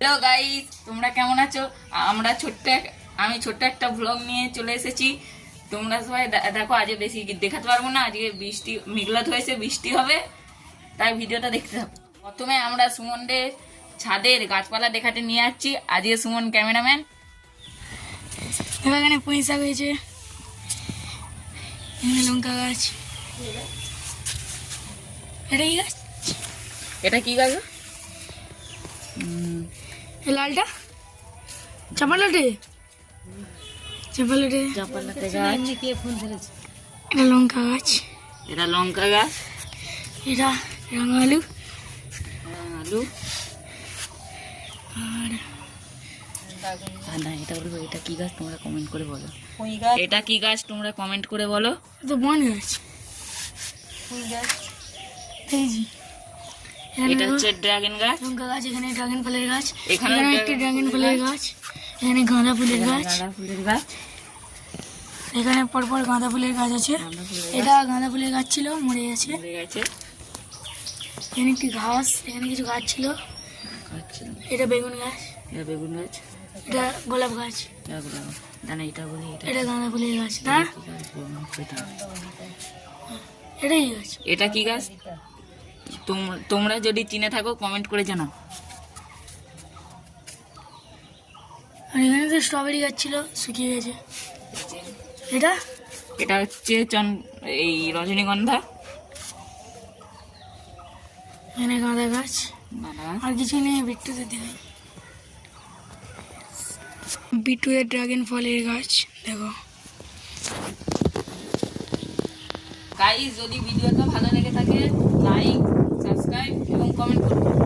Hello guys, তোমরা কেমন আছো? আমি ছোট্ট একটা ব্লগ নিয়ে চলে এসেছি। তোমরা সবাই দেখো, আজকে বেশি দেখাতে পারবো না, আজকে বৃষ্টি মেঘলা হয়েছে, বৃষ্টি হবে, তাই ভিডিওটা দেখতে হবে। প্রথমে আমরা সুমনদের ছাদের গাছপালা দেখাতে নিয়ে যাচ্ছি। আজকে সুমন ক্যামেরাম্যান। এখানে পুঁই শাক হয়েছে, এখানে লঙ্কা গাছ। এটা কি গাছ? এটা কি গাছ? এই লালটা চাপালাটে চাপালাটে চাপালাতে গাছ। এটা লঙ্কা গাছ, এটা লঙ্কা গাছ। এটা রাঙা আলু। আলু। আর না, এটা বলবো, এটা কি গাছ তোমরা কমেন্ট করে বলো। এটা কি গাছ তোমরা কমেন্ট করে বলো। তো বন গাছ। এই যে এটা হচ্ছে ড্রাগন গাছ। লঙ্কা গাছ, এখানে ড্রাগন ফলের গাছ, এখানে এখানে একটি ড্রাগন ফলের গাছ, এখানে গাঁদা ফুলের গাছ, গাঁদা ফুলের গাছ। এখানে পরপর গাঁদা ফুলের গাছ আছে। এটা গাঁদা ফুলের গাছ ছিল, মরে গেছে। মরে গেছে। এখানে একটি ঘাস, এখানে কিছু গাছ ছিল। আচ্ছা, এটা বেগুন গাছ, এটা বেগুন গাছ। এটা গোলাপ গাছ, জানা এটা বলি, এটা গাঁদা ফুলের গাছ না, এটাই গাছ। এটা কি গাছ তোমরা যদি চিনে থাকো কমেন্ট করে জানাও। আর এখানে তো স্ট্রবেরি গাছ ছিল, শুকিয়ে গেছে। এটা এটা হচ্ছে এই রজনীগন্ধা। এখানে গাঁদা গাছ, গাঁদা গাছ। আর কিছু নেই। বিট্টুতে দেখাই, বিট্টুয়ের ড্রাগন ফলের গাছ দেখো। গাইস, যদি ভিডিওটা ভালো লেগে থাকে লাইক, সাবস্ক্রাইব এবং কমেন্ট করুন।